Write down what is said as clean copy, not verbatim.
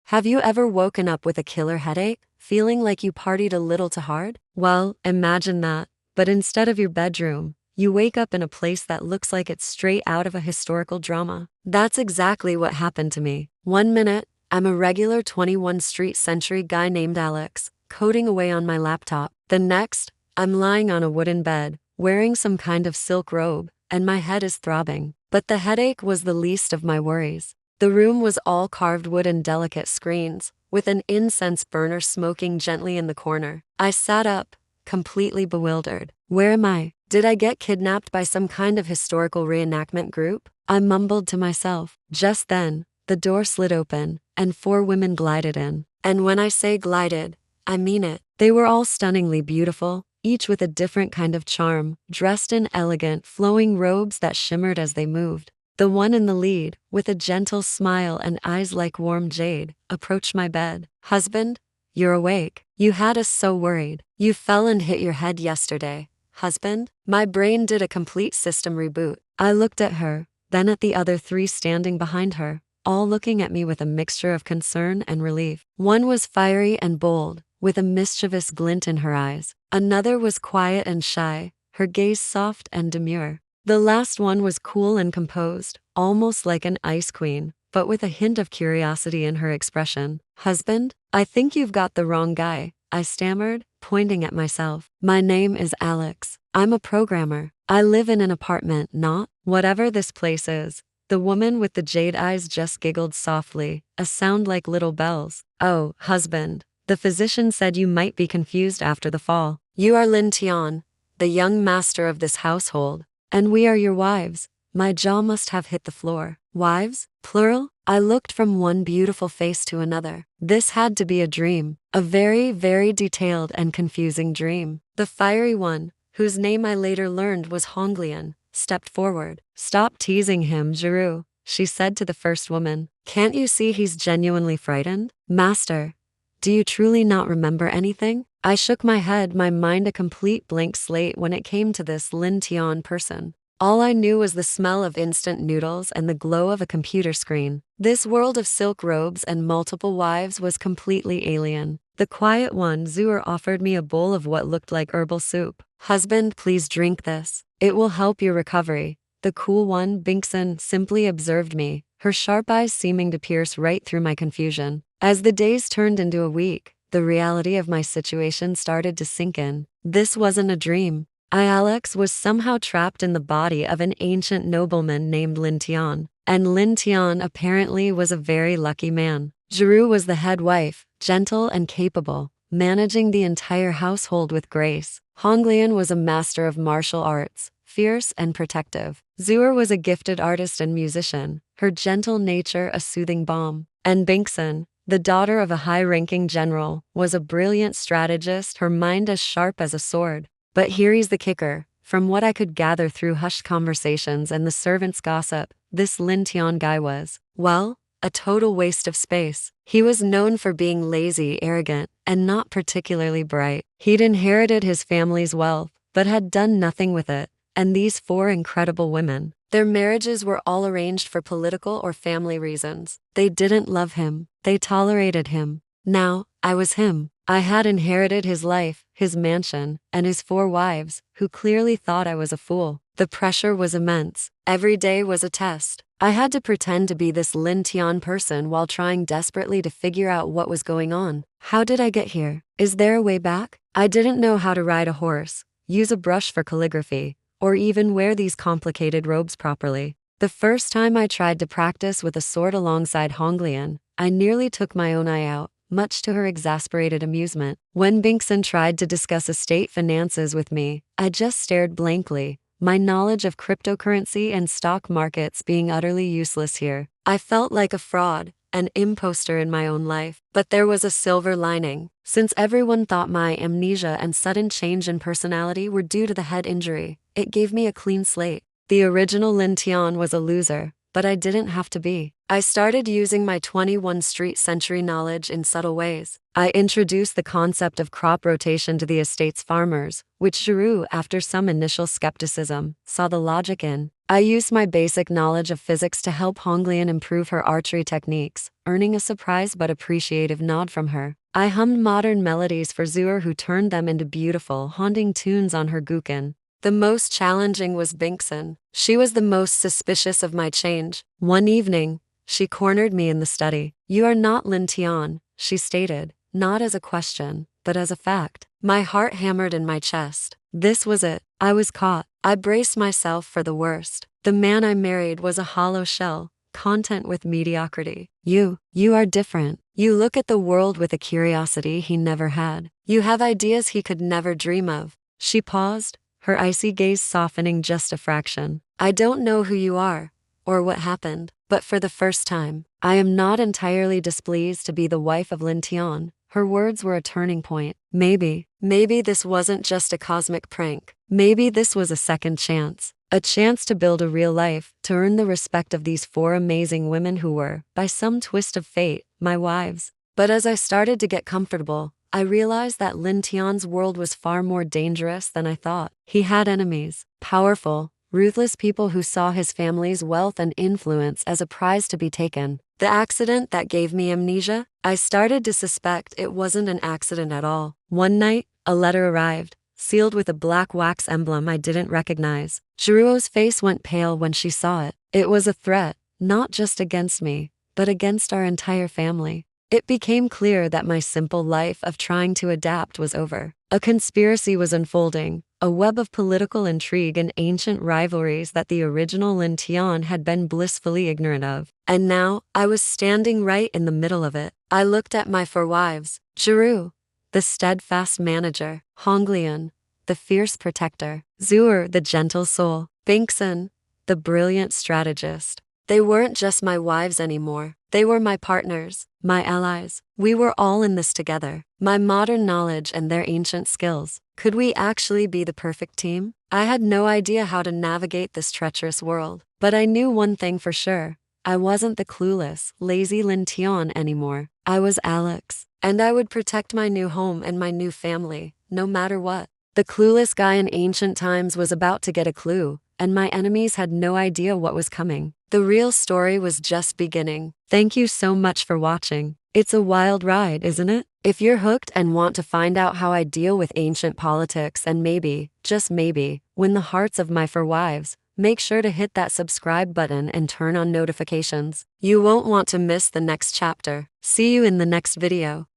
Have you ever woken up with a killer headache, feeling like you partied a little too hard? Well, imagine that. But instead of your bedroom, you wake up in a place that looks like it's straight out of a historical drama. That's exactly what happened to me. One minute, I'm a regular 21st Street century guy named Alex, coding away on my laptop. The next, I'm lying on a wooden bed, wearing some kind of silk robe, and my head is throbbing. But the headache was the least of my worries. The room was all carved wood and delicate screens, with an incense burner smoking gently in the corner. I sat up, completely bewildered. Where am I? Did I get kidnapped by some kind of historical reenactment group? I mumbled to myself. Just then, the door slid open, and 4 women glided in. And when I say glided, I mean it. They were all stunningly beautiful, each with a different kind of charm, dressed in elegant, flowing robes that shimmered as they moved. The one in the lead, with a gentle smile and eyes like warm jade, approached my bed. Husband, you're awake. You had us so worried. You fell and hit your head yesterday. Husband? My brain did a complete system reboot. I looked at her, then at the other 3 standing behind her, all looking at me with a mixture of concern and relief. One was fiery and bold, with a mischievous glint in her eyes. Another was quiet and shy, her gaze soft and demure. The last one was cool and composed, almost like an ice queen, but with a hint of curiosity in her expression. Husband, I think you've got the wrong guy, I stammered, pointing at myself. My name is Alex. I'm a programmer. I live in an apartment, not whatever this place is. The woman with the jade eyes just giggled softly, a sound like little bells. Oh, husband, the physician said you might be confused after the fall. You are Lin Tian, the young master of this household. And we are your wives. My jaw must have hit the floor. Wives? Plural? I looked from one beautiful face to another. This had to be a dream. A very, very detailed and confusing dream. The fiery one, whose name I later learned was Honglian, stepped forward. Stop teasing him, Giroux, she said to the first woman. Can't you see he's genuinely frightened? Master, do you truly not remember anything? I shook my head, my mind a complete blank slate when it came to this Lin Tian person. All I knew was the smell of instant noodles and the glow of a computer screen. This world of silk robes and multiple wives was completely alien. The quiet one, Zuer, offered me a bowl of what looked like herbal soup. Husband, please drink this. It will help your recovery. The cool one, Binkson, simply observed me, her sharp eyes seeming to pierce right through my confusion. As the days turned into a week, the reality of my situation started to sink in. This wasn't a dream. Alex was somehow trapped in the body of an ancient nobleman named Lin Tian. And Lin Tian apparently was a very lucky man. Giroux was the head wife, gentle and capable, managing the entire household with grace. Honglian was a master of martial arts, fierce and protective. Zuer was a gifted artist and musician, her gentle nature a soothing balm. And Binkson, the daughter of a high-ranking general, was a brilliant strategist, her mind as sharp as a sword. But here's the kicker. From what I could gather through hushed conversations and the servants' gossip, this Lin Tian guy was, well, a total waste of space. He was known for being lazy, arrogant, and not particularly bright. He'd inherited his family's wealth, but had done nothing with it. And these 4 incredible women, their marriages were all arranged for political or family reasons. They didn't love him. They tolerated him. Now, I was him. I had inherited his life, his mansion, and his 4 wives, who clearly thought I was a fool. The pressure was immense. Every day was a test. I had to pretend to be this Lin Tian person while trying desperately to figure out what was going on. How did I get here? Is there a way back? I didn't know how to ride a horse, use a brush for calligraphy, or even wear these complicated robes properly. The first time I tried to practice with a sword alongside Honglian, I nearly took my own eye out, much to her exasperated amusement. When Binkson tried to discuss estate finances with me, I just stared blankly, my knowledge of cryptocurrency and stock markets being utterly useless here. I felt like a fraud, an imposter in my own life. But there was a silver lining. Since everyone thought my amnesia and sudden change in personality were due to the head injury, it gave me a clean slate. The original Lin Tian was a loser, but I didn't have to be. I started using my 21st century knowledge in subtle ways. I introduced the concept of crop rotation to the estate's farmers, which Giroux, after some initial skepticism, saw the logic in. I used my basic knowledge of physics to help Honglian improve her archery techniques, earning a surprised but appreciative nod from her. I hummed modern melodies for Zur, who turned them into beautiful, haunting tunes on her guqin. The most challenging was Binkson. She was the most suspicious of my change. One evening, she cornered me in the study. "You are not Lin Tian," she stated, not as a question, but as a fact. My heart hammered in my chest. This was it. I was caught. I braced myself for the worst. The man I married was a hollow shell, content with mediocrity. You are different. You look at the world with a curiosity he never had. You have ideas he could never dream of. She paused, her icy gaze softening just a fraction. "I don't know who you are, or what happened, but for the first time, I am not entirely displeased to be the wife of Lin Tian." Her words were a turning point. Maybe this wasn't just a cosmic prank. Maybe this was a second chance. A chance to build a real life, to earn the respect of these four amazing women who were, by some twist of fate, my wives. But as I started to get comfortable, I realized that Lin Tian's world was far more dangerous than I thought. He had enemies, powerful, ruthless people who saw his family's wealth and influence as a prize to be taken. The accident that gave me amnesia? I started to suspect it wasn't an accident at all. One night, a letter arrived, sealed with a black wax emblem I didn't recognize. Giroux's face went pale when she saw it. It was a threat, not just against me, but against our entire family. It became clear that my simple life of trying to adapt was over. A conspiracy was unfolding, a web of political intrigue and ancient rivalries that the original Lin Tian had been blissfully ignorant of. And now, I was standing right in the middle of it. I looked at my four wives: Giroux, the steadfast manager; Honglian, the fierce protector; Zur, the gentle soul; Binkson, the brilliant strategist. They weren't just my wives anymore. They were my partners, my allies. We were all in this together. My modern knowledge and their ancient skills. Could we actually be the perfect team? I had no idea how to navigate this treacherous world. But I knew one thing for sure. I wasn't the clueless, lazy Lin Tian anymore. I was Alex. And I would protect my new home and my new family, no matter what. The clueless guy in ancient times was about to get a clue, and my enemies had no idea what was coming. The real story was just beginning. Thank you so much for watching. It's a wild ride, isn't it? If you're hooked and want to find out how I deal with ancient politics and maybe, just maybe, win the hearts of my four wives, make sure to hit that subscribe button and turn on notifications. You won't want to miss the next chapter. See you in the next video.